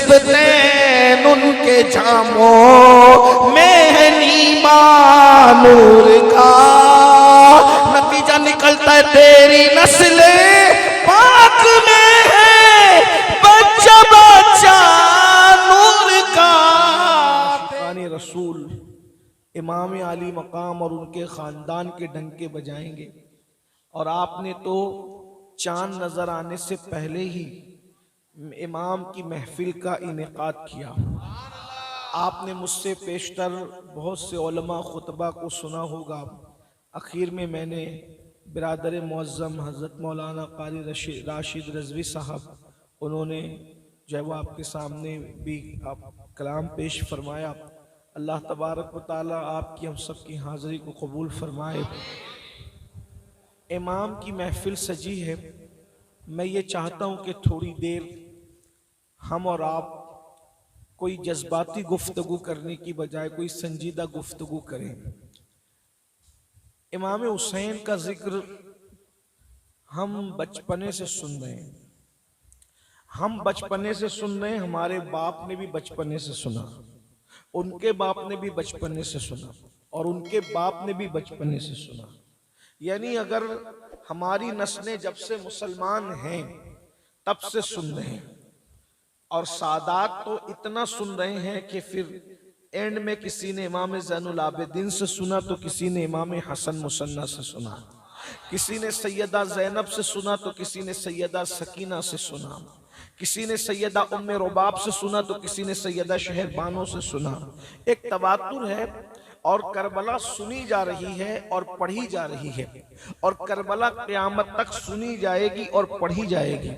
सिबतैन उनके जामों में है नीमा नूर का। नतीजा निकलता है तेरी नस्ल पाक में है बच्चा बच्चा नूर का। आशिकाने रसूल इमाम आली मकाम और उनके खानदान के डंके बजाएंगे। और आपने तो चांद नजर आने से पहले ही इमाम की महफिल का इनेकाद किया। आपने मुझसे पेशतर बहुत से उलमा खुतबा को सुना होगा। आखिर में मैंने बिरादर मुअज़्ज़म हज़रत मौलाना क़ारी राशिद रज़वी साहब, उन्होंने जो है वो आपके सामने भी आप कलाम पेश फरमाया। अल्लाह तबारक व तआला आपकी हम सब की हाज़िरी को कबूल फरमाए। इमाम की महफिल सजी है। मैं ये चाहता हूँ कि थोड़ी देर हम और आप कोई जज्बाती गुफ्तगू करने की बजाय कोई संजीदा गुफ्तगू करें। इमाम हुसैन का जिक्र हम बचपने से सुन रहे हैं, हम बचपने से सुन रहे हैं, हमारे बाप ने भी बचपने से सुना, उनके बाप ने भी बचपने से सुना और उनके बाप ने भी बचपने से सुना। यानी अगर हमारी नस्लें जब से मुसलमान हैं तब से सुन रहे हैं। और सादात तो इतना सुन रहे हैं कि फिर एंड में किसी ने इमाम ज़ैनुल आबिदीन से सुना, तो किसी ने इमाम हसन मुसन्ना से सुना, किसी ने सैयदा ज़ैनब से सुना, तो किसी ने सैयदा सकीना से सुना, किसी ने सैयदा उम्मे रुबाब से सुना, तो किसी ने सैयदा शहरबानो से सुना। एक तवातुर है और करबला सुनी जा रही है और पढ़ी जा रही है और करबला क़यामत तक सुनी जाएगी और पढ़ी जाएगी।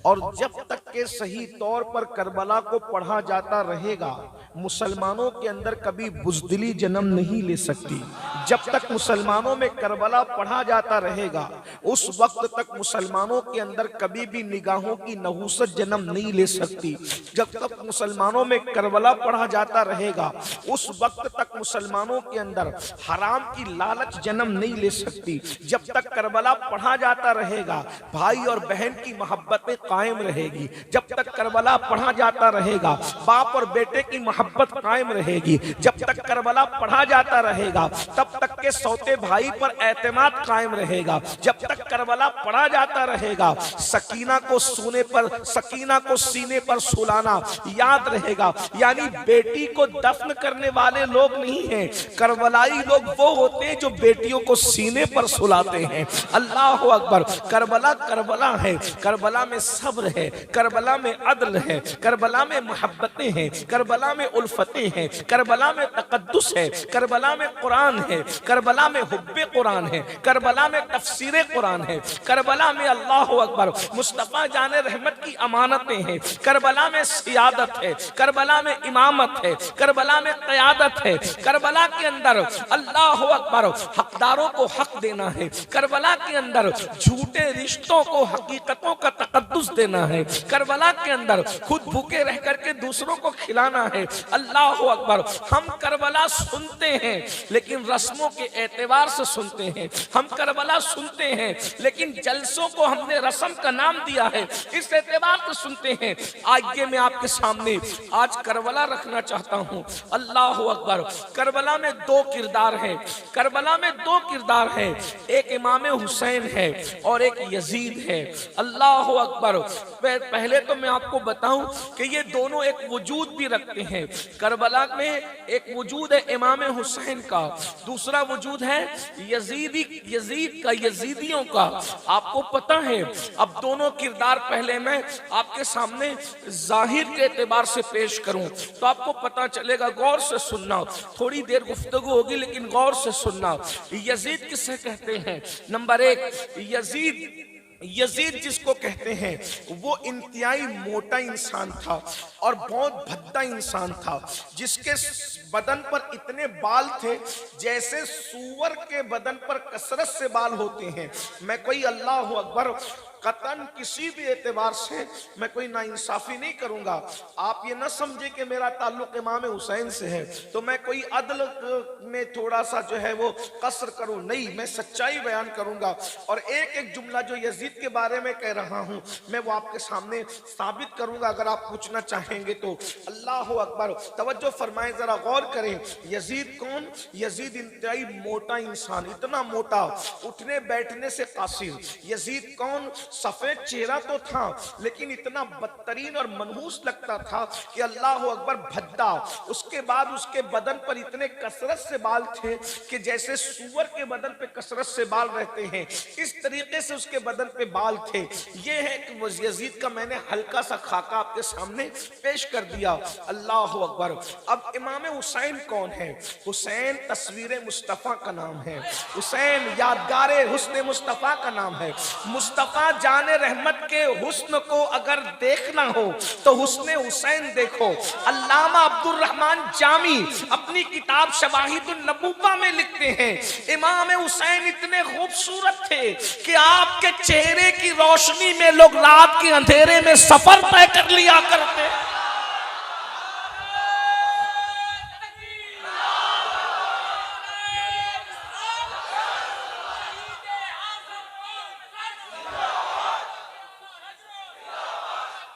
और जब तक के सही तौर पर करबला को पढ़ा जाता रहेगा मुसलमानों के अंदर कभी बुज़दिली जन्म नहीं ले सकती। जब तक मुसलमानों में करबला पढ़ा जाता रहेगा उस वक्त तक मुसलमानों के अंदर कभी भी निगाहों की नहूसत जन्म नहीं ले सकती। जब तक मुसलमानों में करबला पढ़ा जाता रहेगा उस वक्त तक मुसलमानों के अंदर हराम की लालच जन्म नहीं ले सकती। जब तक करबला पढ़ा जाता रहेगा भाई और बहन की मोहब्बतें कायम रहेगी। जब तक करबला पढ़ा जाता रहेगा बाप और बेटे की मोहब्बत कायम रहेगी। जब तक करबला पढ़ा जाता रहेगा तब तक के सौते भाई पर एतमाद कायम रहेगा। जब तक करबला पढ़ा जाता रहेगा सकीना को सोने पर, सकीना को सीने पर सुलाना याद रहेगा। यानी बेटी को दफन करने वाले लोग नहीं हैं, करबलाई लोग वो होते हैं जो बेटियों को सीने पर सुलाते हैं। अल्लाह अकबर। करबला करबला है, करबला में सब्र है, करबला में अदल है, करबला में मोहब्बतें हैं, करबला में उल्फतें हैं, करबला में तकद्दुस है, करबला में कुरान है, करबला में हुब्बे कुरान है, करबला में तफसीरे कुरान है, करबला में अल्लाह अकबर मुस्तफा जाने रहमत की अमानतें हैं, करबला में सियादत है, करबला में इमामत है, करबला में क़यादत है, करबला के अंदर अल्लाह अकबर हकदारों को हक देना है, करबला के अंदर झूठे रिश्तों को हकीकतों का तकद्दुस देना है, करबला के अंदर खुद भूखे रह करके दूसरों को खिलाना है। अल्लाह अकबर। हम करबला सुनते हैं लेकिन रस्मों के एतबार से सुनते हैं, हम करबला सुनते हैं लेकिन जलसों को हमने रस्म का नाम दिया है इस एतबार से सुनते हैं। आज ये मैं आपके सामने आज करबला रखना चाहता हूँ। अल्लाह अकबर। करबला में दो किरदार हैं, करबला में दो किरदार हैं, एक इमाम हुसैन है और एक यजीद है। अल्लाह अकबर। पहले तो मैं आपको बताऊं कि ये दोनों एक वजूद भी रखते हैं। करबला में एक वजूद है इमाम हुसैन का, दूसरा वजूद है यजीद का, यजीदियों का। आपको पता है अब दोनों किरदार पहले मैं आपके सामने जाहिर के एतबार से पेश करूं तो आपको पता चलेगा। गौर से सुनना, थोड़ी देर गुफ्तगू होगी लेकिन गौर से सुनना। यजीद किसे कहते हैं? नंबर एक, यजीद जिसको कहते हैं वो इंतहाई मोटा इंसान था और बहुत भद्दा इंसान था, जिसके बदन पर इतने बाल थे जैसे सूअर के बदन पर कसरत से बाल होते हैं। मैं कोई अल्लाह अकबर कतन किसी भी एतबार से मैं कोई नाइंसाफी नहीं करूंगा। आप ये ना समझे कि मेरा ताल्लुक इमाम हुसैन से है तो मैं कोई अदल में थोड़ा सा जो है वो कसर करूं, नहीं, मैं सच्चाई बयान करूंगा। और एक एक जुमला जो यजीद के बारे में कह रहा हूं मैं वो आपके सामने साबित करूंगा अगर आप पूछना चाहेंगे तो। अल्लाह अकबर, तवज्जो फरमाएं, जरा गौर करें। यजीद कौन? यजीद इंतहाई मोटा इंसान, इतना मोटा, उठने बैठने से कासिर। यजीद कौन? सफेद चेहरा तो था लेकिन इतना बदतरीन और मनहूस लगता था कि अल्लाह अकबर, भद्दा। उसके बाद उसके बदन पर इतने कसरत से बाल थे कि जैसे सूअर के बदन पे कसरत से बाल रहते हैं, इस तरीके से उसके बदन पे बाल थे। ये है कि यजीद का मैंने हल्का सा खाका आपके सामने पेश कर दिया। अल्लाह अकबर। अब इमाम हुसैन कौन है? हुसैन तस्वीर मुस्तफ़ा का नाम है। हुसैन यादगार हुस्न मुस्तफ़ा का नाम है। मुस्तफ़ा जाने रहमत के हुस्न को अगर देखना हो तो हुस्न हुसैन देखो। अल्लामा अब्दुल रहमान जामी अपनी किताब शवाहिदुन नबुव्वा में लिखते हैं, इमाम हुसैन इतने खूबसूरत थे कि आपके चेहरे की रोशनी में लोग रात के अंधेरे में सफर तय कर लिया करते।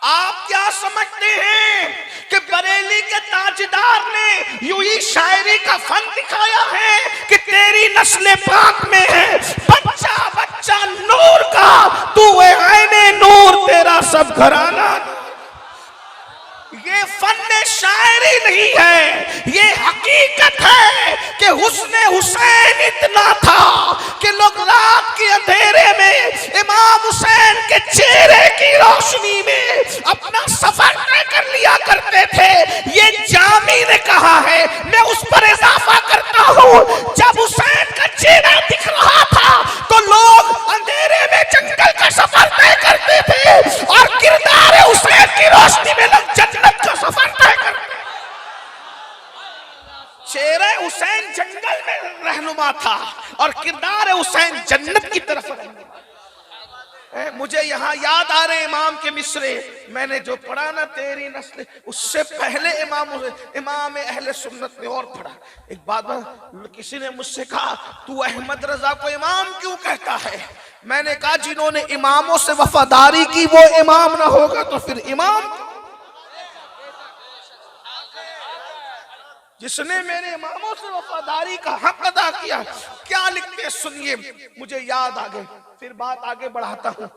आप क्या समझते हैं कि बरेली के ताजदार ने यूं ही शायरी का फन दिखाया है कि तेरी नस्ल पाक में है बच्चा बच्चा नूर का, तू है आईने नूर, तेरा सब घराना। ये फन शायरी नहीं है, ये हकीकत है कि हुस्न हुसैन इतना था कि लोग रात के अंधेरे में इमाम हुसैन के चेहरे की रोशनी में अपना सफर तय कर लिया करते थे। ये जामी ने कहा है, मैं उस पर इजाफा करता हूँ, जब हुसैन का चेहरा दिख रहा था तो लोग अंधेरे में जंगल का सफर तय करते थे और किरदार हुसैन की रोशनी में लोग जन्नत का सफर तय करते। चेहरे हुसैन जंगल में रहनुमा था और किरदार हुसैन जन्नत की तरफ रहनुमा। मुझे यहाँ याद आ रहे इमाम के मिसरे, मैंने जो पढ़ा ना तेरी नस्ल, उससे पहले इमाम अहले सुन्नत ने और पढ़ा। एक बात किसी ने मुझसे कहा, तू अहमद रजा को इमाम क्यों कहता है? मैंने कहा, जिन्होंने इमामों से वफादारी की वो इमाम ना होगा तो फिर इमाम? जिसने मेरे इमामों से वफादारी का हक अदा किया। क्या लिखते सुनिए, मुझे याद आ गए, फिर बात आगे बढ़ाता हूँ।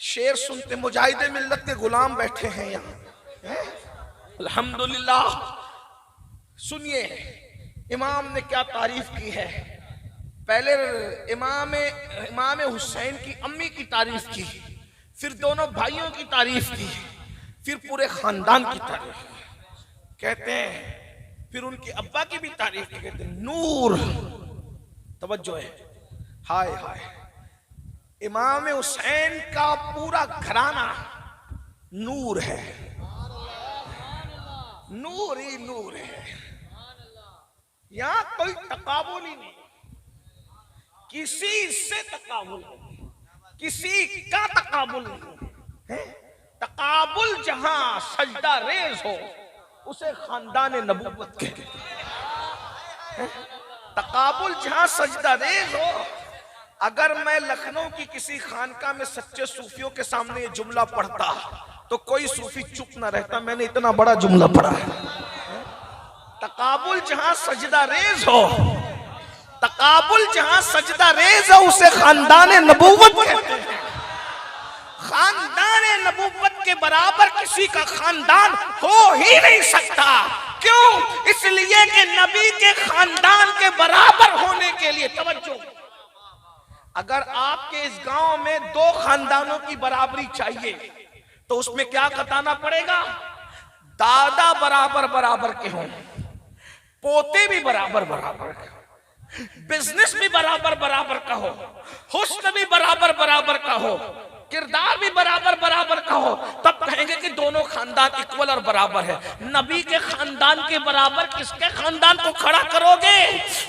शेर सुनते, मुजाहिदे मिल्लत के गुलाम बैठे हैं यहाँ, अल्हम्दुलिल्लाह। सुनिए इमाम ने क्या तारीफ की है। पहले इमाम हुसैन की अम्मी की तारीफ की, फिर दोनों भाइयों की तारीफ की, फिर पूरे खानदान की तारीफ कहते हैं, फिर उनके अब्बा की भी तारीफ की, कहते हैं नूर। तवज्जो है, हाय हाय, इमाम हुसैन का पूरा घराना नूर है, नूर ही नूर है। यहां कोई तकाबुल ही नहीं, किसी से तकाबुल नहीं, किसी का तकाबुल नहीं है। तकाबुल जहां सजदा रेज हो उसे खानदान नबूवत कहते हैं। तकाबुल जहां सजदा रेज हो। अगर मैं लखनऊ की किसी खानका में सच्चे सूफियों के सामने ये जुमला पढ़ता तो कोई सूफी चुप ना रहता, मैंने इतना बड़ा जुमला पढ़ा है। तकाबुल जहां सजदा रेज हो, तकाबुल जहां सजदा रेज हो उसे खानदान नबूवत कहते हैं। खानदान नबूवत के बराबर किसी का खानदान हो ही नहीं सकता। क्यों? इसलिए कि नबी के खानदान के बराबर होने के लिए, तवज्जो, अगर आपके इस गांव में दो खानदानों की बराबरी चाहिए तो उसमें क्या बताना पड़ेगा? दादा बराबर बराबर के हों, पोते भी बराबर बराबर के हो, बिजनेस भी बराबर बराबर का हो, हुस्न भी बराबर बराबर का हो, किरदार भी बराबर बराबर का हो, तब कहेंगे कि दोनों खानदान इक्वल और बराबर है। नबी के खानदान के बराबर किसके खानदान को खड़ा करोगे?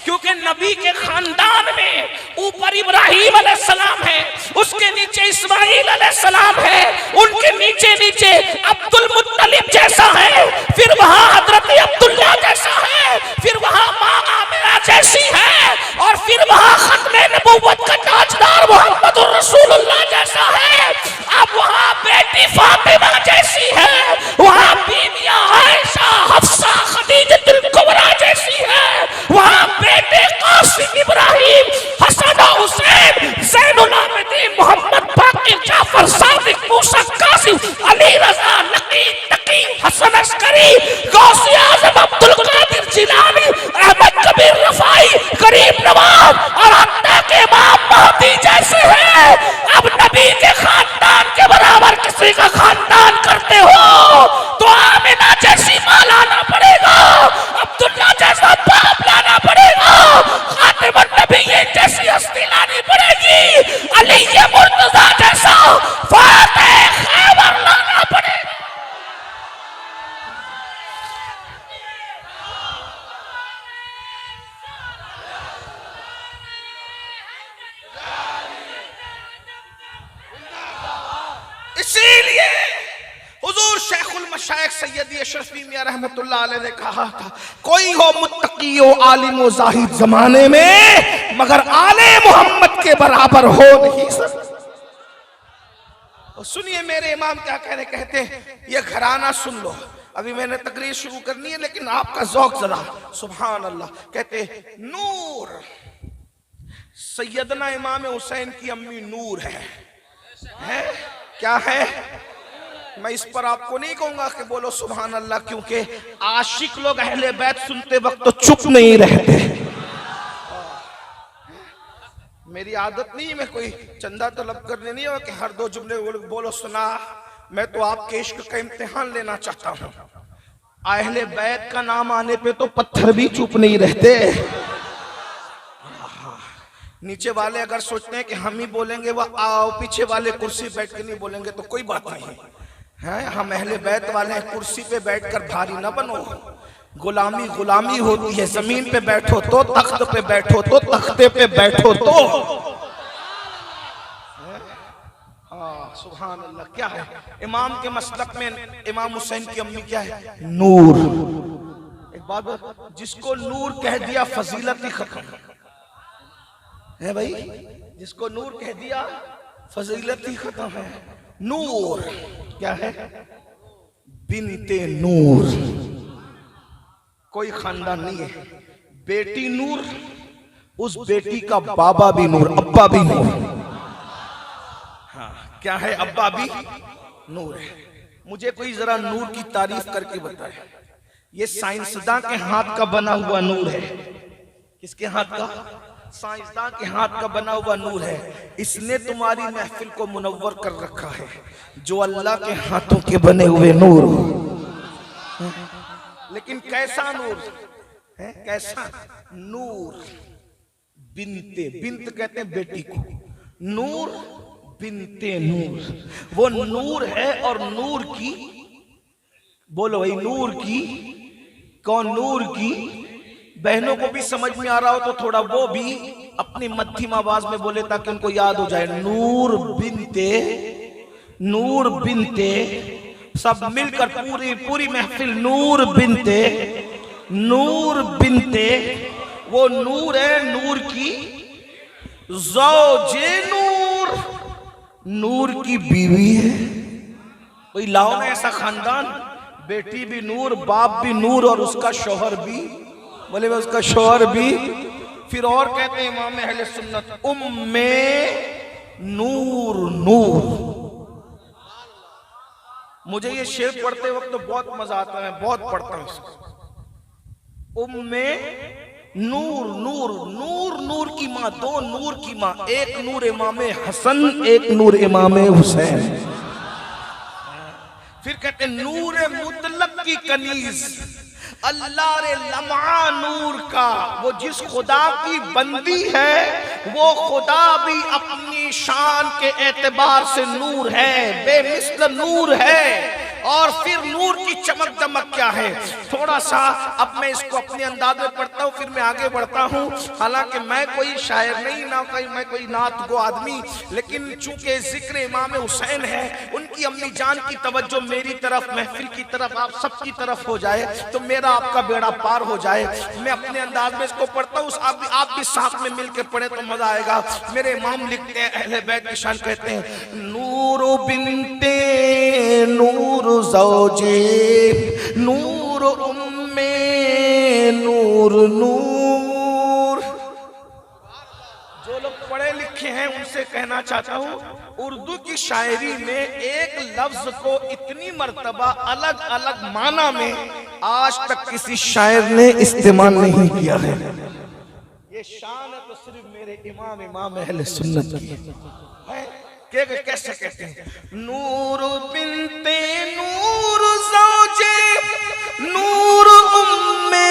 क्योंकि नबी के खानदान में ऊपर इब्राहिम अलैहिस्सलाम है, उसके नीचे इस्माइल अलैहिस्सलाम है, उनके नीचे नीचे अब्दुल मुत्तलिब जैसा है, फिर वहां हजरत अब्दुल्ला जैसा है, फिर वहां मां आमिना जैसी है, और फिर वहां खत्मे नबुव्वत का ताजदार मुहम्मदुर रसूलुल्लाह जैसा है। अब वहां बेटी फातिमा जैसी है, वहां बीबियां आयशा, हफ्सा, खदीजतुल कुबरा जैसी है, वहां बेटे कासिम, इब्राहिम, हसन, हुसैन, ज़ैनुल आबिदीन, मोहम्मद बाकिर, जाफर, सादिक, मूसा, कासिम, अली रज़ा, नकी, तकी, हसन अस्करी, गौसे आज़म, अब्दुल कादिर जिलानी, अहमद कबीर रफ़ाई, गरीब नवाज और अत्ता के इमाम महदी जैसे हैं। अब नबी के खानदान के बराबर किसी का खानदान करते हो तो आमिना जैसी मां लाना पड़ेगा, अब्दुल्ला जैसा बाप लाना पड़ेगा, खातिमुन नबिय्यीन जैसी हस्ती लानी पड़ेगी, अली मुर्तज़ा जैसा फातिह खैबर लाना पड़ेगा। इसीलिए हुजूर शेखुल मशाइख सैयदी अशरफी मियां रहमतुल्लाह अलैह ने कहा था, कोई हो मुत्तकी हो आलिम व ज़ाहिद जमाने में, मगर आले मोहम्मद के बराबर हो नहीं सकता। और सुनिए मेरे इमाम क्या कह रहे, कहते ये घराना सुन लो। अभी मैंने तकरीर शुरू करनी है लेकिन आपका ज़ौक़ जरा सुभान अल्लाह। कहते नूर, सैयदना इमाम हुसैन की अम्मी नूर है? क्या है? मैं इस पर आपको नहीं कहूंगा कि बोलो सुभान अल्लाह, क्योंकि आशिक लोग अहले बैत सुनते वक्त तो चुप नहीं रहते। मेरी आदत नहीं, मैं कोई चंदा तलब करने नहीं हो कि हर दो जुमले बोलो सुना। मैं तो आपके इश्क का इम्तिहान लेना चाहता हूँ। अहले बैत का नाम आने पे तो पत्थर भी चुप नहीं रहते। नीचे वाले अगर सोचते हैं कि हम ही बोलेंगे वह आओ, पीछे वाले कुर्सी बैठ के नहीं बोलेंगे तो कोई बात नहीं है। हम अहले बैत वाले हैं, कुर्सी पे बैठकर भारी ना बनो। गुलामी गुलामी होती है, जमीन पे बैठो तो, तख्त पे बैठो तो, तख्ते पे बैठो तो। सुभान अल्लाह। क्या है इमाम के मसलक में? इमाम हुसैन की अम्मी क्या है? नूर। एक बात, जिसको नूर कह दिया फजीलत ही खत्म है भाई। जिसको नूर कह दिया फजीलत ही खत्म है। नूर क्या है? बिनते नूर। कोई खानदान नहीं है, बेटी नूर, उस बेटी का बाबा भी नूर, अब्बा भी नूर। हाँ, क्या है? अब्बा भी नूर है। मुझे कोई जरा नूर की तारीफ करके बताए। ये साइंसदान के हाथ का बना हुआ नूर है। किसके हाथ का? साइंसदान के हाथ का बना हुआ नूर है। इसने तुम्हारी महफिल को मुनव्वर कर रखा है। जो अल्लाह के हाथों के बने हुए नूर। लेकिन कैसा नूर है? कैसा नूर? बिनते, बिनत कहते हैं बेटी को, नूर बिनते नूर। वो नूर है और नूर की, बोलो भाई, नूर की। कौन? नूर की। बहनों को भी समझ में आ रहा हो तो थोड़ा वो भी अपनी मध्यम आवाज में बोले ताकि उनको याद हो जाए। नूर बिनते, नूर बिनते, सब मिलकर पूरी पूरी महफिल नूर बिनते, नूर बिनते। वो नूर है, नूर की ज़ौजे नूर, नूर की बीवी है। कोई लाओ ना ऐसा खानदान, बेटी भी नूर, बाप भी नूर और उसका शौहर भी, बोले उसका शौहर भी। फिर और कहते हैं इमाम अहले सुन्नत, उम्मे नूर नूर। मुझे ये शेर पढ़ते वक्त तो बहुत मजा आता है, बहुत पढ़ता हूं इसको। उम्मे नूर नूर, नूर नूर की माँ, दो नूर की माँ, एक नूर इमाम हसन, एक नूर इमाम हुसैन। फिर कहते नूर मुतलक की कनीज, अल्लाह रे लम्हा नूर का, वो जिस खुदा की बंदी है वो खुदा भी अपनी की शान के एतबार से नूर है, बेमिसल नूर है। और फिर नूर की चमक दमक क्या है, थोड़ा सा अब मैं इसको अपने अंदाज में पढ़ता हूँ, फिर मैं आगे बढ़ता हूँ। हालांकि मैं कोई शायर नहीं, ना मैं कोई नात गो आदमी, लेकिन चूंकि जिक्र इमाम हुसैन है, उनकी अम्मी जान की तवज्जो मेरी तरफ, महफिल की तरफ, आप सबकी तरफ हो जाए तो मेरा आपका बेड़ा पार हो जाए। मैं अपने अंदाज में इसको पढ़ता हूँ, आप भी साथ में मिलकर पढ़े तो मजा आएगा। मेरे इमाम लिखते हैं, अहले बैत की शान कहते हैं, नूर बिनते नूर ज़ौजे नूर उम्मे नूर नूर। जो लोग पढ़े लिखे हैं उनसे कहना चाहता हूँ, उर्दू की शायरी में एक लफ्ज को इतनी मर्तबा अलग अलग माना में आज तक किसी शायर ने इस्तेमाल नहीं किया है। ये शान है तो सिर्फ मेरे इमाम अहले सुन्नत की है। कैसे कहते हैं, नूर बिनते नूर ज़ौजे नूर उम्मे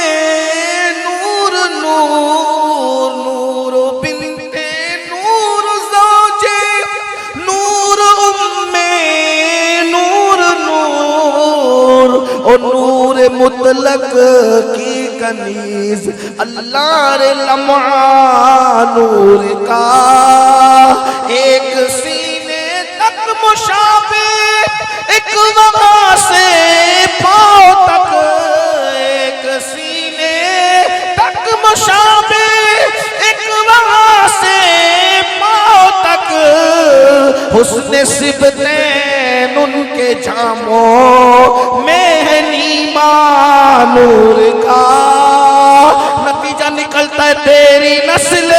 नूर नूर। नूर बिनते नूर ज़ौजे नूर उम्मे नूर नूर। और नूर मुतलक की कनीज अल्लाह रे लम्हा नूर का, एक मुशाबे एक वक़ा से पाँव तक, एक सीने तक मुशाबे एक वक़ा से पाँव तक। हुस्न सिबतैन उनके जामों में है नीमा नूर का। नतीजा निकलता है तेरी नस्ल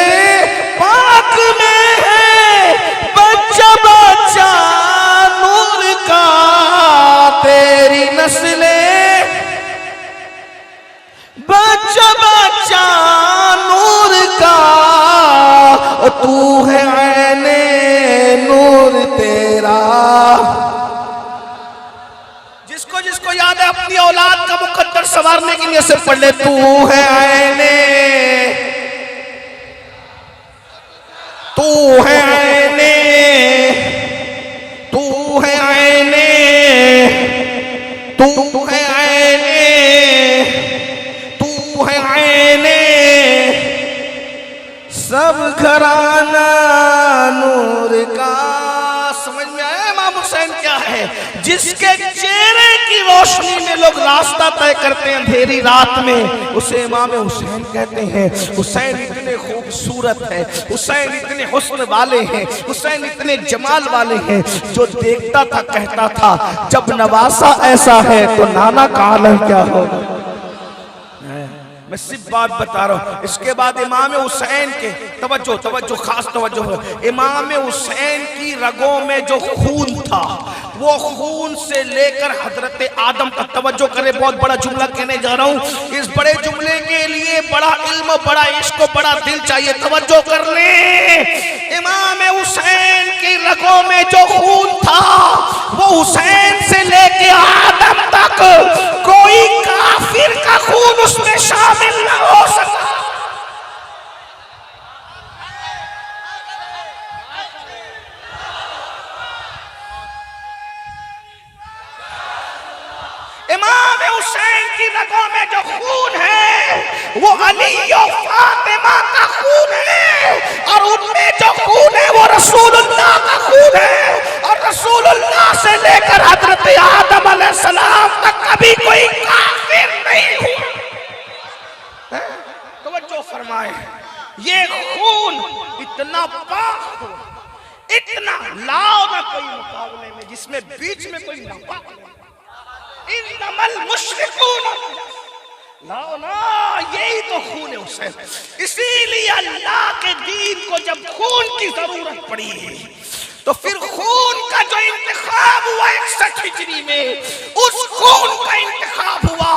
पाक में है बच्चा बच्चा नूर का। तेरी नस्ल बच्चा बच्चा नूर का। तू है ऐने नूर तेरा। जिसको जिसको याद है अपनी औलाद का मुकद्दर संवारने के लिए से पढ़ ले, तू है ऐने, तू है ऐने, तू है ऐने, तू है ऐने, तू है ऐने सब घराना नूर का। समझ में आया इमाम हुसैन क्या है? जिसके चेहरे की रोशनी में लोग रास्ता तय करते हैं अंधेरी रात में, उसे इमाम हुसैन कहते हैं। हुसैन इतने खूबसूरत है, हुसैन इतने हुस्न वाले हैं, हुसैन इतने जमाल वाले हैं, जो देखता था कहता था जब नवासा ऐसा है तो नाना का आलम क्या होगा। मैं सिर्फ बात बता रहा हूँ। इसके बाद इमाम हुसैन के तवज्जो तवज्जो खास तवज्जो, इमाम हुसैन की रगों में जो खून था, वो खून से लेकर हजरत आदम का, तवज्जो करे, बहुत बड़ा जुमला कहने जा रहा हूँ। इस बड़े जुमले के लिए बड़ा इल्म, बड़ा इश्क, बड़ा दिल चाहिए। तवज्जो कर ले, इमाम हुसैन की रगों में जो खून था, वो हुसैन से लेके आदम तक कोई काफिर का खून उसमें शामिल न हो सका। इमाम हुसैन की रगों में जो खून है वो अली और फातिमा का खून है, और उनमें जो खून है वो रसूलुल्लाह का खून है। और रसूलुल्लाह से लेकर हजरत आदम अलैहिस्सलाम तक कभी कोई काफिर नहीं हुआ। तवज्जो फरमाए, ये खून इतना पाक, इतना लाओ ना कोई मुकाबले में, जिसमें बीच में कोई नापाक नहीं। इन्नमल मुश्रिकून लाओ ना, यही तो खून है हुसैन। इसीलिए अल्लाह के दीन को जब खून की जरूरत पड़ी तो फिर खून का जो इंतखाब हुआ 61 हिजरी में, उस खून का इंतखाब हुआ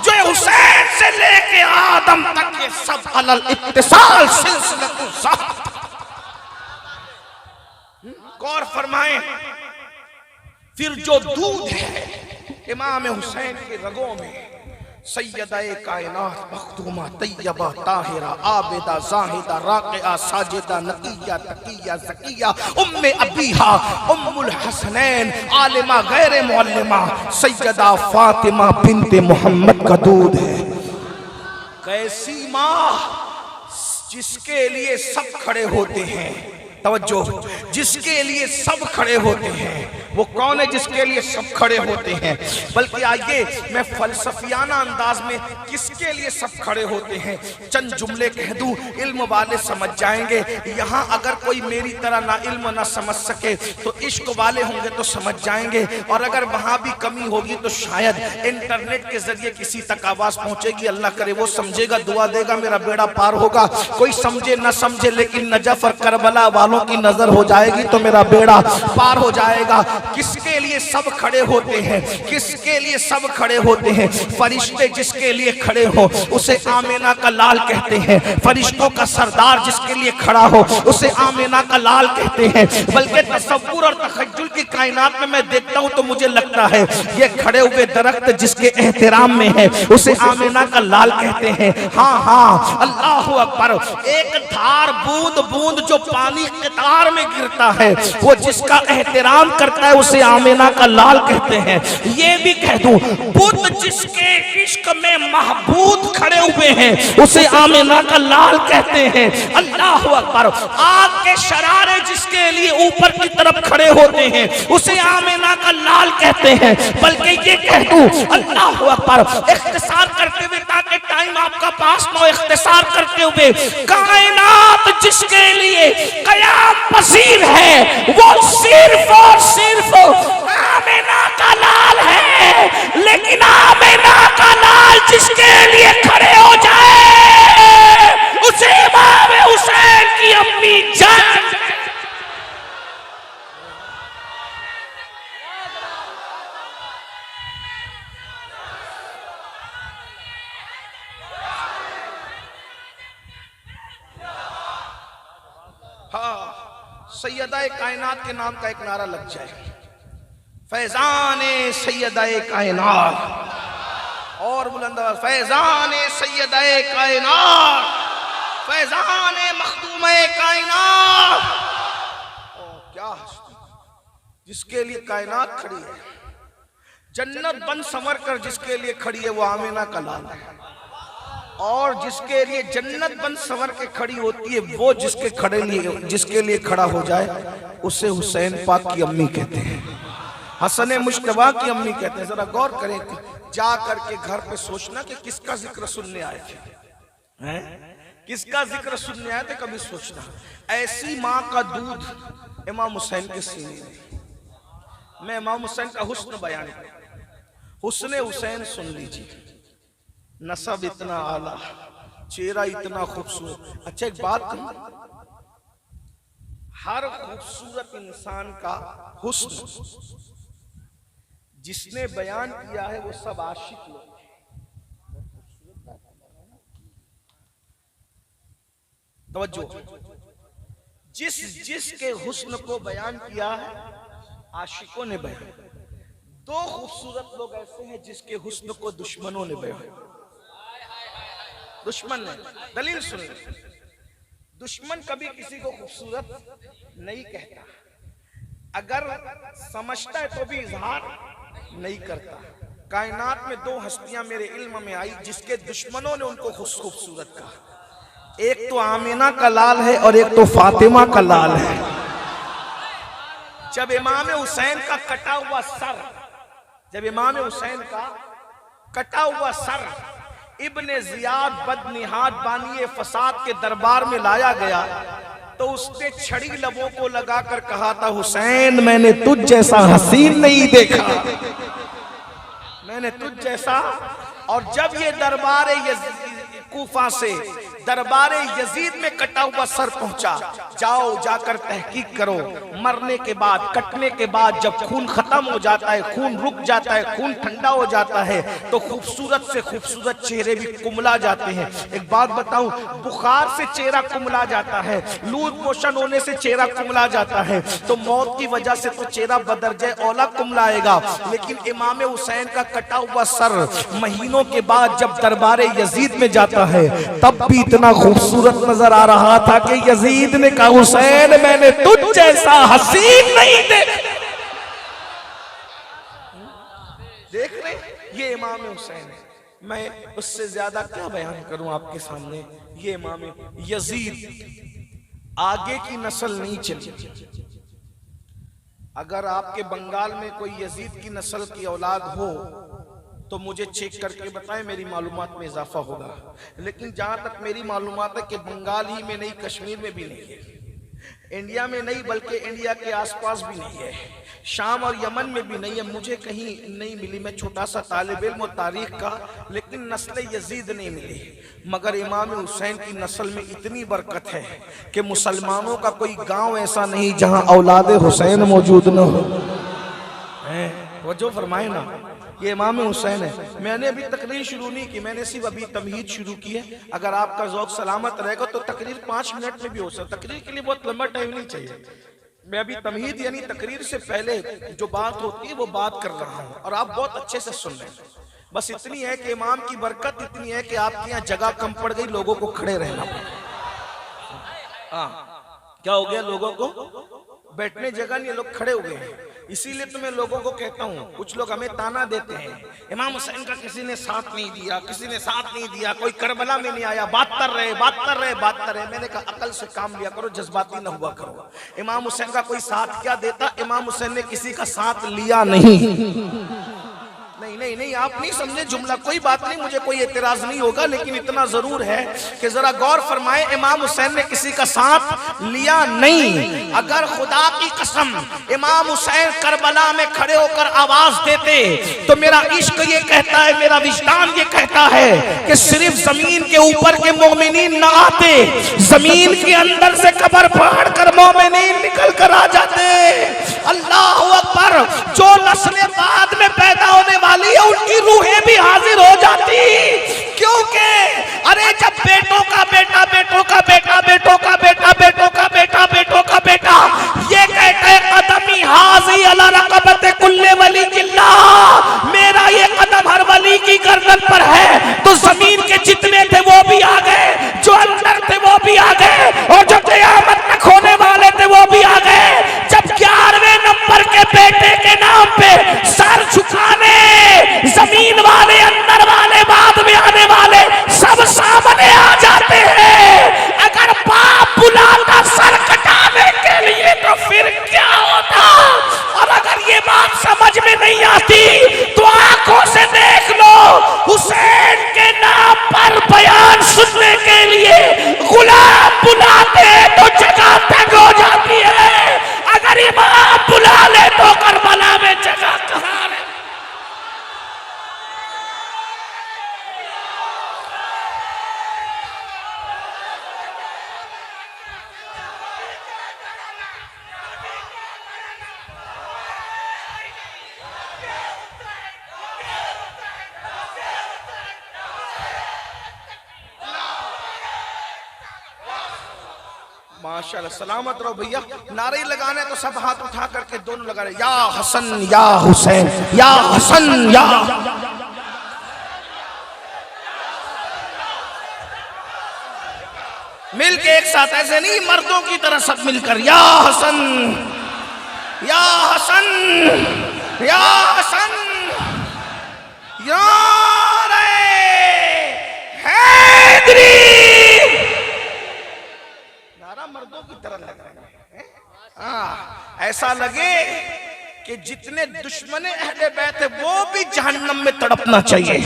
जो हुसैन से लेके आदम तक के सब अलल इत्तिसाल सिलसिलतुल ज़ात। गौर फरमाएं, फिर जो दूध है इमाम हुसैन के रगों में, सैयदा-ए कायनात मखदूमा तैयबा ताहिरा आबिदा जाहिदा राक़िआ साजिदा नक़िया तक़िया ज़किया उम्मे अबीहा उम्मुल हसनैन आलिमा गैर मुअल्लिमा सैयदा फातिमा बिन्ते मोहम्मद का दूध है। कैसी माँ जिसके लिए सब खड़े होते हैं, तवज्जो, जिसके लिए सब खड़े होते हैं। वो कौन है जिसके लिए सब खड़े होते हैं? बल्कि आइए मैं फलसफियाना अंदाज में किसके लिए सब खड़े होते हैं चंद जुमले कह दूं, इल्म वाले समझ जाएंगे। यहाँ अगर कोई मेरी तरह ना इल्म ना समझ सके तो इश्क वाले होंगे तो समझ जाएंगे, और अगर वहाँ भी कमी होगी तो शायद इंटरनेट के जरिए किसी तक आवाज पहुंचेगी, अल्लाह करे वो समझेगा, दुआ देगा, मेरा बेड़ा पार होगा। कोई समझे ना समझे लेकिन नजफ और करबला वालों की नजर हो जाएगी तो मेरा बेड़ा पार हो जाएगा। किसके लिए सब खड़े होते हैं? किसके लिए सब खड़े होते हैं? फरिश्ते जिसके लिए खड़े हो उसे आमीना का लाल कहते हैं। फरिश्तों का सरदार जिसके लिए खड़ा हो उसे आमीना का लाल कहते हैं। बल्कि तसव्वुर और तखय्युल की कायनात में मैं देखता हूँ तो मुझे लगता है ये खड़े हुए दरख्त जिसके एहतराम में है उसे आमीना का लाल कहते हैं। हाँ हाँ, अल्लाहु अकबर। एक धार बूंद बूंद जो पानी कतार में गिरता है वो जिसका एहतराम करता है उसे आमीना का लाल कहते हैं। ये भी कह दूं, बुद्ध जिसके इश्क में महबूद खड़े हुए हैं उसे आमीना का लाल कहते हैं। अल्लाह अकबर। आग के शरारे जिसके लिए ऊपर की तरफ खड़े होते हैं उसे आमीना का लाल कहते हैं। बल्कि ये कह दूं, अल्लाह अकबर, इख्तिसार करते हुए ताकि टाइम आपका पास न हो, इख्तिसार करते हुए, कायनात जिसके लिए कयाम पसीर है वो सिर्फ और सिर्फ आमीना का लाल है। लेकिन आमीना का लाल जिसके लिए खड़े हो जाए उसे इमाम हुसैन की अम्मी जान। हाँ, सैयदा कायनात के नाम का एक नारा लग जाए, फैजाने सैयदा कायनात, और बुलंद आवाज, फैजाने सैयदा कायनात, फैजाने मखदूमे कायनात। क्या हस्ती जिसके लिए कायनात खड़ी है, जन्नत बन संवर कर जिसके लिए खड़ी है वो आमीना का लाल है। और जिसके लिए जन्नत बन संवर के खड़ी होती है वो जिसके लिए खड़ा हो जाए उसे हुसैन पाक की अम्मी कहते हैं, हसन मुश्तबा की अम्मी कहते हैं। जरा गौर करें, जा करके घर पे सोचना कि किसका जिक्र सुनने आए थे, हैं? किसका जिक्र सुनने आए थे, कभी सोचना। ऐसी माँ का दूध इमाम हुसैन के सीने में। मैं इमाम हुसैन का हुस्न बयान करूं, हुस्न हुसैन सुन लीजिए। नसब इतना आला, चेहरा इतना खूबसूरत। अच्छा एक बात कहूं, हर खूबसूरत इंसान का हुस्न जिसने बयान किया है वो सब आशिक लोग हैं। तवज्जो, जिसके हुस्न को बयान किया है आशिकों ने बयान। दो खूबसूरत लोग ऐसे हैं जिसके हुस्न को दुश्मनों ने बयान। दुश्मन ने, दलील सुन, दुश्मन कभी किसी को खूबसूरत नहीं कहता, अगर समझता है तो भी इजहार नहीं करता। कायनात में दो हस्तियां मेरे इल्म में आई जिसके दुश्मनों ने उनको खूबसूरत कहा। एक तो आमीना का लाल है और एक तो फातिमा का लाल है। जब इमाम हुसैन का कटा हुआ सर, जब इमाम हुसैन का कटा हुआ सर इब्ने जियाद बदनिहाद बानिए फसाद के दरबार में लाया गया तो उसने छड़ी लबों को लगाकर कहा था, हुसैन मैंने तुझ जैसा हसीन नहीं देखा, मैंने तुझ जैसा। और जब ये दरबार कूफा से दरबारे यजीद में कटा हुआ सर पहुंचा। जाओ जाकर तहकीक करो, मरने के बाद, कटने के बाद जब खून खत्म हो जाता है, खून रुक जाता है, खून ठंडा हो जाता है, तो खूबसूरत से खूबसूरत चेहरे भी कुमला जाते हैं। एक बात बताऊं, बुखार से चेहरा कुमला जाता है, लूज मोशन होने से चेहरा कुमला जाता है, तो मौत की वजह से तो चेहरा बदरजे औला कुमलाएगा, लेकिन इमाम हुसैन का कटा हुआ सर महीनों के बाद जब दरबारे यजीद में जाता है, तब भी इतना खूबसूरत नजर आ रहा था कि यजीद ने कहा, हुसैन मैंने तुझ जैसा हसीन नहीं देख रहे। ये इमाम हुसैन है, मैं उससे ज्यादा क्या बयान करूं आपके सामने। ये इमाम यजीद आगे की नस्ल नहीं चली। अगर आपके बंगाल में कोई यजीद की नस्ल की औलाद हो तो मुझे चेक करके बताएं, मेरी मालूमात में इजाफा होगा। लेकिन जहां तक मेरी मालूमात है कि बंगाल ही में नहीं, कश्मीर में भी नहीं है, इंडिया में नहीं बल्कि इंडिया के आसपास भी नहीं है, शाम और यमन में भी नहीं है, मुझे कहीं नहीं मिली। मैं छोटा सा तालिब इल्म तारीख का, लेकिन नस्ल यजीद नहीं मिली। मगर इमाम हुसैन की नस्ल में इतनी बरकत है कि मुसलमानों का कोई गांव ऐसा नहीं जहां औलाद हुसैन मौजूद न हो। वो जो फरमाए ना, ये इमाम हुसैन है। मैंने अभी तकरीर शुरू नहीं की, मैंने सिर्फ अभी तमहीद शुरू की है। अगर आपका ज़ौक़ सलामत रहेगा तो तकरीर 5 मिनट में भी हो सकता। तकरीर के लिए बहुत लंबा टाइम नहीं चाहिए। मैं अभी तमहीद यानी तकरीर से पहले जो बात होती है वो बात कर रहा हूँ, और आप बहुत अच्छे से सुन रहे हैं। बस इतनी है कि इमाम की बरकत इतनी है कि आपके यहाँ जगह कम पड़ गई, लोगों को खड़े रहना पड़ा। हाँ, क्या हो गया, लोगों को बैठने जगह नहीं, लोग खड़े हो गए हैं। इसीलिए तो मैं लोगों को कहता हूँ, कुछ लोग हमें ताना देते हैं, इमाम हुसैन का किसी ने साथ नहीं दिया, किसी ने साथ नहीं दिया, कोई करबला में नहीं आया, बात कर रहे। मैंने कहा अकल से काम लिया करो, जज्बाती न हुआ करो। इमाम हुसैन का कोई साथ क्या देता, इमाम हुसैन ने किसी का साथ लिया नहीं। नहीं, आप नहीं समझे जुमला, कोई बात नहीं, मुझे कोई एतराज नहीं होगा, लेकिन इतना जरूर है कि जरा गौर फरमाए, इमाम हुसैन ने किसी का साथ लिया नहीं। अगर खुदा की कसम इमाम हुसैन करबला में खड़े होकर आवाज देते तो मेरा इश्क ये कहता है, मेरा विजदान ये कहता है कि सिर्फ जमीन के ऊपर के मोमिनीन ना आते, जमीन के अंदर से कब्र फाड़ कर मोमिनीन निकल कर आ जाते। अल्लाह अकबर। जो नस्लें बाद में पैदा होने वाली है उनकी रूहें भी हाजिर हो जाती, क्योंकि अरे जब बेटों का बेटा, बेटों का बेटा, बेटों का बेटा, बेटों का बेटा, बेटों का बेटा ये कहता है कदमी हाजी अला रक़बत कुल्ले वली किल्ला, मेरा ये कदम हर वली की गर्दन पर है, तो जमीन के जितने थे वो भी आ गए, जो अंदर थे वो भी आ गए, और जो क़यामत तक होने वाले थे वो भी आ गए। जब 11वें नंबर के बेटे के नाम पे सर झुकाने जमीन वाले, अंदर वाले, बाद में आने वाले सब सामने आ जाते हैं। अगर बाप बुलाता सर कटाने के लिए तो फिर क्या होता। और अगर ये बात समझ में नहीं आती तो आंखों से देख लो, हुसैन के नाम पर बयान सुनने के लिए गुलाम बुलाते तो जगह तंग हो जाती है, अगर इमाम बुला ले तो करबला में जगह कहां है। माशाल्लाह, सलामत रहो भैया। नारे लगाने तो सब हाथ उठा करके दोनों लगा रहे, या हसन या हुसैन, या हसन या। मिल के एक साथ, ऐसे नहीं मर्दों की तरह सब मिलकर, या हसन या हसन या हसन या हैदरी। मर्दों की तरह लग रहा है, ऐसा लगे कि जितने दुश्मन अहले बैत है वो भी जहन्नम में तड़पना चाहिए।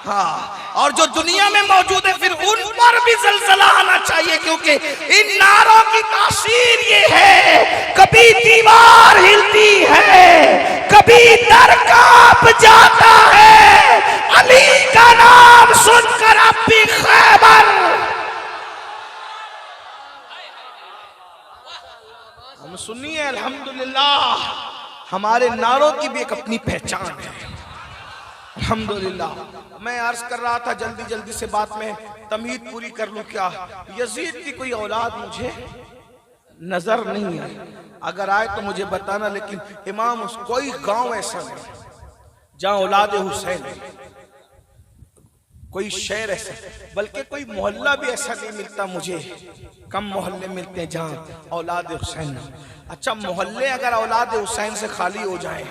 हाँ, और जो दुनिया में मौजूद है फिर उन पर भी जलजला आना चाहिए, क्योंकि इन नारों की तासीर ये है, कभी दीवार हिलती है, कभी दर कांप जाता है, अली का नाम सुनकर अब भी खैबर सुनिए, अल्हम्दुलिल्लाह हमारे नारों की भी एक अपनी पहचान है। अल्हम्दुलिल्लाह। मैं अर्ज कर रहा था, जल्दी जल्दी से बात में तमीद पूरी कर लूं। क्या यजीद की कोई औलाद मुझे नजर नहीं आई? अगर आए तो मुझे बताना, लेकिन इमाम कोई गांव ऐसा नहीं जहां औलाद हुसैन, कोई शहर ऐसा, बल्कि कोई मोहल्ला भी ऐसा नहीं मिलता मुझे। कम मोहल्ले मिलते हैं जहां औलाद हुसैन। अच्छा, मोहल्ले अगर औलाद हुसैन से खाली हो जाए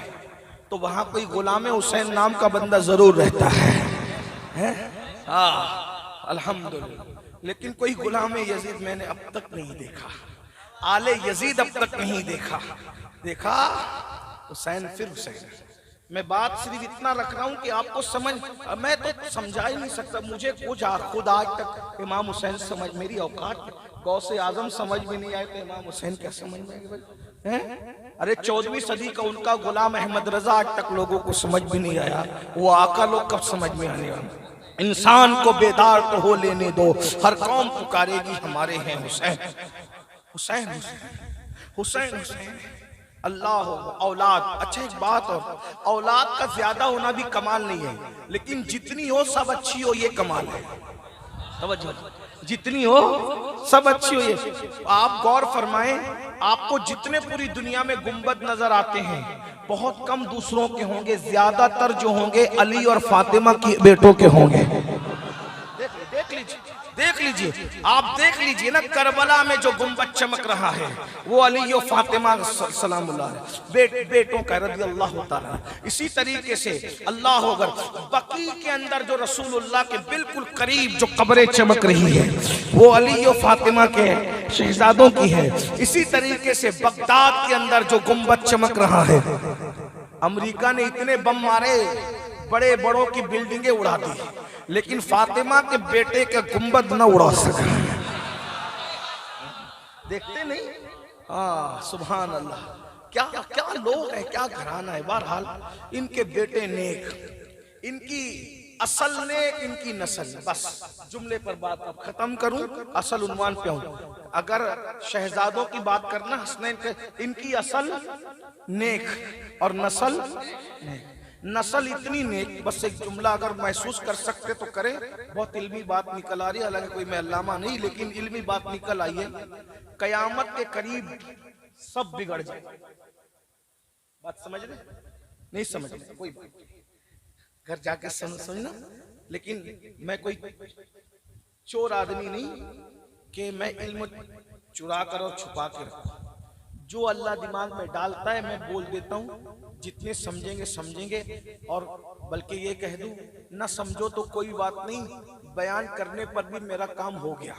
तो वहां कोई गुलाम हुसैन नाम का बंदा जरूर रहता है? हाँ, अल्हम्दुलिल्लाह। लेकिन कोई गुलाम यजीद मैंने अब तक नहीं देखा, आले यजीद अब तक नहीं देखा। देखा हुसैन फिर हुसैन। मैं बात सिर्फ इतना रख रहा हूं कि आपको समझ, मैं तो समझा ही नहीं सकता, मुझे खुद आज तक इमाम हुसैन समझ, मेरी औकात गौ से आजम समझ में नहीं आए तो इमाम हुसैन क्या समझ में आएगा? अरे 14वीं सदी का उनका गुलाम अहमद रजा आज तक लोगों को समझ भी नहीं आया, वो आका लोग कब समझ में आने वाले? इंसान को बेदार तो हो लेने दो, हर कौम पुकारेगी हमारे हैं हुसैन। हुसैन हुसैन हुसैन हुसैन अल्लाह औलाद। अच्छा, एक बात और, औलाद का ज्यादा होना भी कमाल नहीं है, लेकिन जितनी हो सब अच्छी हो ये कमाल है। तवज्जो, जितनी हो सब अच्छी हो ये। आप गौर फरमाएं, आपको जितने पूरी दुनिया में गुंबद नजर आते हैं बहुत कम दूसरों के होंगे, ज्यादातर जो होंगे अली और फातिमा की बेटों के होंगे। देख लीजिए, आप देख लीजिए ना, करबला में जो गुंबद चमक रहा है वो अली और फातिमा सलामुल्लाह बेटों का रज़ी अल्लाह ताला। इसी तरीके से अल्लाह अगर बकी के अंदर जो रसूलुल्लाह के बिल्कुल करीब जो कब्रें चमक रही है वो अली और फातिमा के शहजादों की है। इसी तरीके से बगदाद के अंदर जो गुंबद चमक रहा है, अमेरिका ने इतने बम मारे, बड़े बड़ों की बिल्डिंगें उड़ा दी, लेकिन फातिमा के बेटे का गुंबद न उड़ा सका। देखते नहीं? हाँ, सुभान अल्लाह। क्या क्या लोग हैं, क्या घराना है। बहरहाल इनके बेटे नेक, इनकी असल नेक, इनकी नस्ल। बस जुमले पर बात अब खत्म करूं, असल उन्वान पे हूं। अगर शहजादों की बात करना, हसनैन के, इनकी असल नेक और नस्ल नेक। नस्ल इतनी नेक, बस एक जुमला अगर महसूस कर सकते तो करें। बहुत इल्मी बात निकल आ रही है, हालांकि कोई मैं अल्लामा नहीं, लेकिन इल्मी बात निकल आई है। कयामत के करीब सब बिगड़ जाए। बात समझ रहे? नहीं समझ रहे? कोई बात नहीं, घर जाके समझना। लेकिन मैं कोई चोर आदमी नहीं कि मैं इल्म चुरा कर और छुपा के रखूं। जो अल्लाह दिमाग में डालता है मैं बोल देता हूँ। जितने समझेंगे समझेंगे, और बल्कि ये कह दूं, ना समझो तो कोई बात नहीं, बयान करने पर भी मेरा काम हो गया।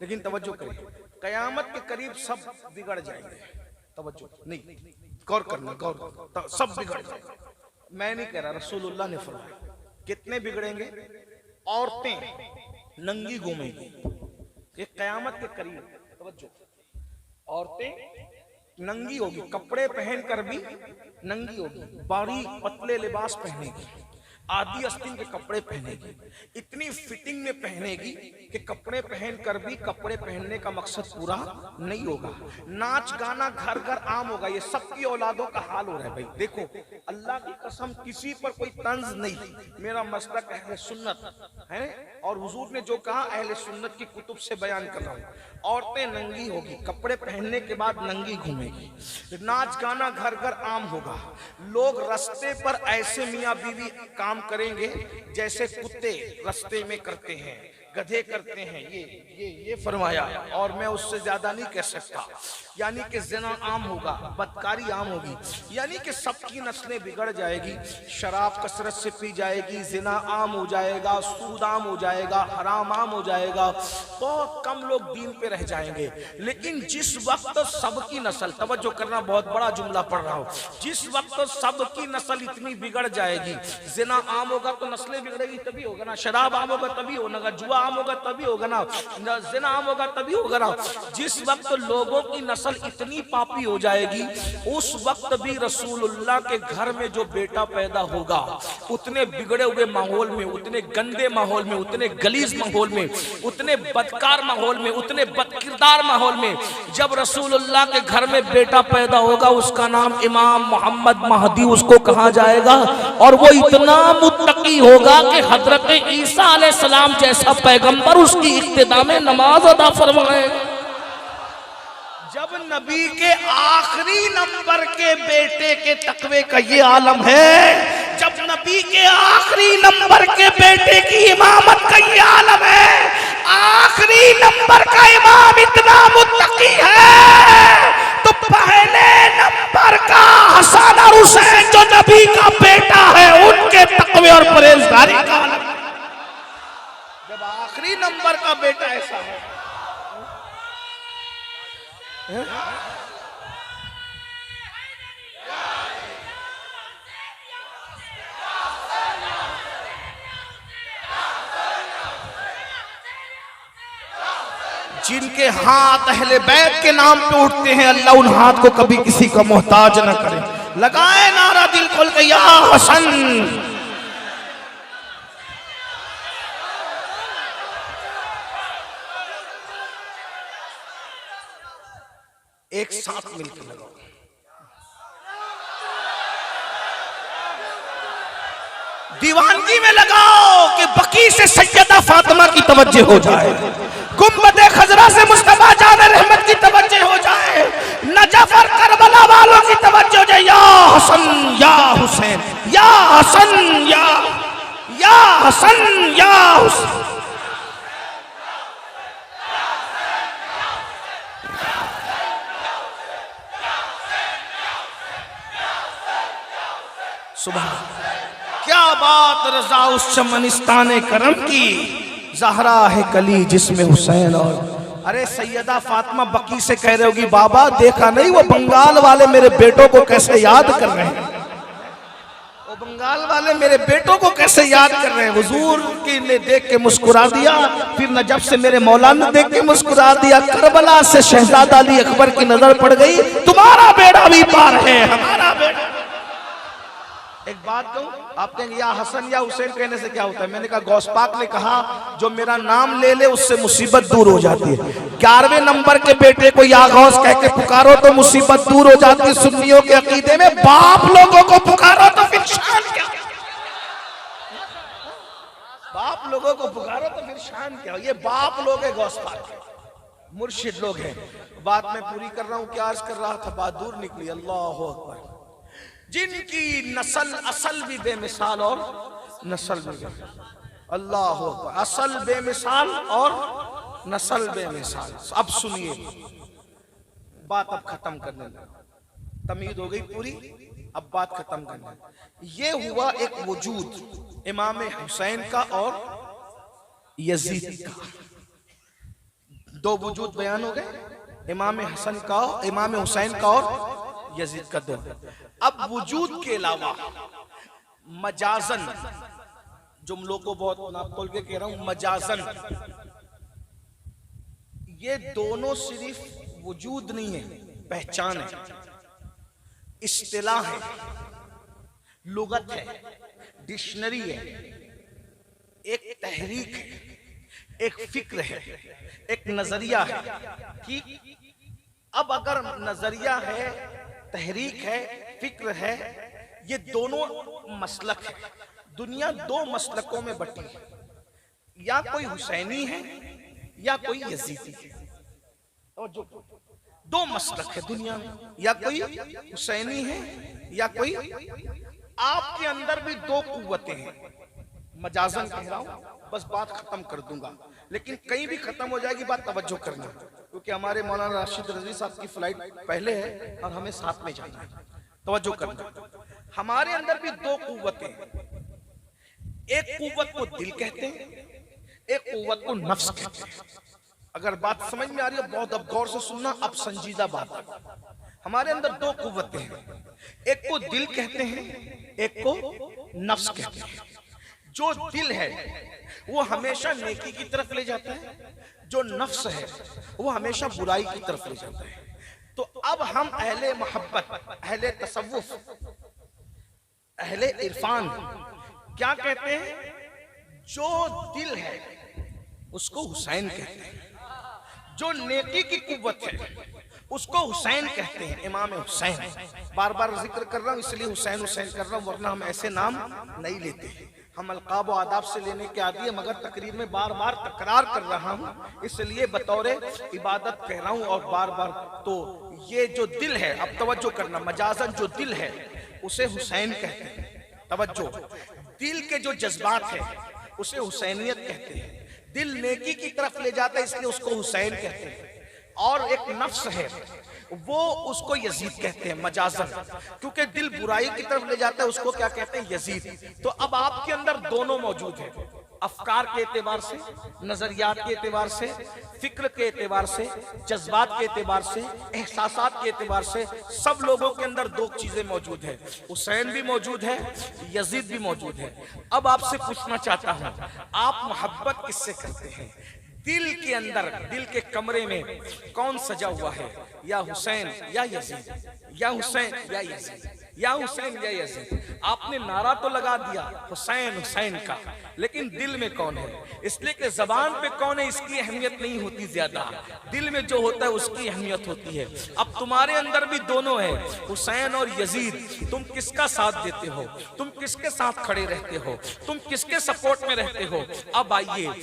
लेकिन तवज्जो करें, कयामत के करीब सब बिगड़ जाएंगे। तवज्जो नहीं, गौर करना, गौर, सब बिगड़ जाएंगे। मैं नहीं कह रहा, रसूलुल्लाह ने फरमाया। कितने बिगड़ेंगे? औरतें नंगी घूमेंगी ये कयामत के करीब। तवज्जो, औरतें नंगी होगी, कपड़े पहनकर भी नंगी होगी, बारीक पतले लिबास पहनेगी, आदि अस्तीन के कपड़े पहनेगी, इतनी फिटिंग में पहनेगी कि कपड़े पहनकर भी कपड़े पहनने का मकसद पूरा नहीं होगा। नाच गाना घर घर आम होगा। ये सबकी औलादों का हाल हो रहा है भाई। देखो, अल्लाह की कसम, किसी पर कोई तंज नहीं। मेरा मसलक अहले सुन्नत है, और हुजूर ने जो कहा अहले सुन्नत की कुतुब से बयान कर रहा हूँ। औरतें नंगी होगी, कपड़े पहनने के बाद नंगी घूमेगी, नाच गाना घर घर आम होगा। लोग रास्ते पर ऐसे मियाँ बीवी काम करेंगे जैसे कुत्ते रास्ते में करते हैं, गधे करते हैं। ये फरमाया, और मैं उससे ज्यादा नहीं कह सकता। यानी कि ज़िना आम होगा, बदकारी आम होगी, यानी कि सबकी नस्लें बिगड़ जाएगी। शराब कसरत से पी जाएगी, ज़िना आम हो जाएगा, सूद आम हो जाएगा, हराम आम हो जाएगा। बहुत कम लोग दीन पे रह जाएंगे। लेकिन जिस वक्त सबकी नस्ल, तवज्जो करना, बहुत बड़ा जुमला पढ़ रहा हूँ, जिस वक्त सबकी नस्ल इतनी बिगड़ जाएगी, ज़िना आम होगा तो नस्लें बिगड़ेगी तभी होगा ना, शराब आम होगा तभी होगा, जुआ आम होगा तभी होगा ना, ज़िना आम होगा तभी होगा ना। जिस वक्त लोगों की नस्ल इतनी पापी हो जाएगी, उस वक्त भी रसूलुल्लाह के घर में जो बेटा पैदा होगा उतने बिगड़े हुए माहौल में, उतने गंदे माहौल में, उतने गलीज माहौल में, उतने बदकार माहौल में, उतने बदकिरदार माहौल में जब रसूलुल्लाह के घर में बेटा पैदा होगा, उसका नाम इमाम मोहम्मद महदी उसको कहा जाएगा। और वो इतना मुत्तकी होगा कि हजरत ईसा अलैहिस्सलाम जैसा पैगंबर उसकी इक्तिदा में नमाज अदा फरमाए। जब नबी के आखिरी नंबर के बेटे के तकवे का ये आलम है, जब नबी के आखिरी नंबर के बेटे की इमामत का ये आलम है, आखिरी नंबर का इमाम इतना मुत्तकी है, तो पहले नंबर का हसन और हुसैन जो नबी का बेटा है उनके तकवे और परहेजगारी का आलम। जब आखिरी नंबर का बेटा ऐसा है, जिनके हाथ अहले बैत के नाम पे उठते हैं, अल्लाह उन हाथ को कभी किसी का मोहताज न करे। लगाए नारा दिल खोल के, या हसन। एक साथ मिलकर लगाओ। दीवानगी में लगाओ कि बकी से सैयदा फातिमा की तवज्जो हो जाए, गुंबदे खजरा से मुस्तफा जान रहमत की तवज्जो हो जाए, नजफ और करबला वालों की तवज्जो हो जाए। या हसन या हुसैन, या हसन या हसन या हुसैन। सुबह क्या बात, रजा उस चमनिस्ताने करम की, ज़हरा है कली जिसमें हुसैन। और अरे सैयदा फातिमा बकी से कह रहे होगी, बाबा देखा नहीं वो बंगाल वाले मेरे बेटों को कैसे याद कर रहे हैं, वो बंगाल वाले मेरे बेटों को कैसे याद कर रहे हैं। हुजूर की ने देख के मुस्कुरा दिया, फिर नजफ से मेरे मौला ने देख के मुस्कुरा दिया, करबला से शहजादा अली अकबर की नजर पड़ गई, तुम्हारा बेटा भी पार है, हमारा बेटा। एक बात कहूं, आप कहेंगे या हसन या हुसैन कहने से क्या होता है। मैंने कहा गौस पाक ने कहा जो मेरा नाम ले ले उससे मुसीबत दूर हो जाती है। 11वें नंबर के बेटे को या गौस कह के पुकारो तो मुसीबत दूर हो जाती है। सुन्नियों के अकीदे में बाप लोगों को पुकारो तो फिर शान क्या, बाप लोगों को पुकारो तो फिर शान क्या। ये बाप लोग है, गौस पाक मुर्शिद लोग हैं। बात मैं पूरी कर रहा हूं, क्या अर्ज कर रहा था, बात दूर निकली। अल्लाह अकबर। जिनकी नस्ल असल भी बेमिसाल और नस्ल भी, अल्लाह अकबर, असल बेमिसाल और नस्ल बेमिसाल। अब सुनिए, बात अब खत्म करने लगा, तमीद हो गई पूरी, अब बात खत्म करना। ये हुआ एक वजूद इमाम हुसैन का और यजीद का, दो वजूद बयान हो गए, इमाम हसन का, इमाम हुसैन का और यजीद का दो। अब वजूद के अलावा मजाजन, जुमलों लोगों को बहुत नाप तोल के कह रहा हूं, मजाजन ये दोनों सिर्फ वजूद नहीं है, पहचान है, इस्तिलाह है, लुगत है, डिक्शनरी है, एक तहरीक है, एक फिक्र है, एक नजरिया है। ठीक, अब अगर नजरिया है, तहरीक है, फिक्र है, ये दोनों मसलक है। दुनिया दो मसलकों में बटी है, या कोई हुसैनी है या कोई यजीदी है। और जो दो मसलक है दुनिया में, या कोई हुसैनी है या कोई, आपके अंदर भी दो कुव्वतें हैं। मजाजन कह रहा हूं, बस बात खत्म कर दूंगा, लेकिन कहीं भी खत्म हो जाएगी बात, तवज्जो करना, क्योंकि हमारे मौलाना राशिद रज़वी साहब की फ्लाइट पहले है और हमें साथ में जाना है। तवज्जो करना, हमारे अंदर भी दो कुव्वतें हैं। एक कुव्वत को दिल कहते हैं, एक कुव्वत को नफ्स कहते हैं। अगर बात समझ में आ रही है बहुत अब गौर से सुनना, अब संजीदा बात है। हमारे अंदर दो कुव्वतें हैं, एक को दिल कहते हैं, एक को नफ्स कहते हैं। जो दिल है वो हमेशा नेकी की तरफ ले जाता है, जो नफ्स है वो हमेशा बुराई की तरफ ले जाता है। तो अब हम अहले मोहब्बत, अहले तसव्वुफ, अहले इरफान क्या कहते हैं? जो दिल है उसको हुसैन कहते हैं, जो नेकी की कुव्वत है उसको हुसैन कहते हैं, इमाम हुसैन। बार बार जिक्र कर रहा हूं इसलिए हुसैन हुसैन कर रहा हूं, वरना हम ऐसे नाम नहीं लेते हैं। हम अलकाब व आदाब से लेने के आदी है, मगर तकरीर में बार बार तकरार कर रहा हूं इसलिए बतौरे इबादत कह रहा हूं और बार बार। तो ये जो दिल है, अब तवज्जो करना, मजाजन जो दिल है उसे हुसैन कहते हैं। तवज्जो, दिल के जो जज्बात है उसे हुसैनियत कहते हैं। दिल नेकी की तरफ ले जाता है इसलिए उसको हुसैन कहते हैं। और एक नफ्स है वो उसको यजीद कहते हैं मजाजन, क्योंकि दिल बुराई की तरफ ले जाता है उसको क्या कहते हैं? यजीद। तो अब आपके अंदर दोनों मौजूद है, अफकार के एतबार से, नजरियात के एतबार से, फिक्र के एतबार से, जज्बात के एतबार से, एहसासात के एतबार से, सब लोगों के अंदर दो चीजें मौजूद है, हुसैन भी मौजूद है, यजीद भी मौजूद है। अब आपसे पूछना चाहता हूं, आप मोहब्बत किससे करते हैं? दिल के अंदर, दिल के कमरे में कौन सजा हुआ है? या हुसैन या यजीद, या हुसैन या यजीद, या हुसैन या यजीद। आपने नारा तो लगा दिया हुसैन हुसैन का, लेकिन दिल में कौन है? इसलिए कि जबान पे कौन है इसकी अहमियत नहीं होती ज्यादा, दिल में जो होता है उसकी अहमियत होती है। अब तुम्हारे अंदर भी दोनों है, हुसैन और यजीद। तुम किसका साथ देते हो? तुम किसके साथ खड़े रहते हो? तुम किसके सपोर्ट में रहते हो? अब आइए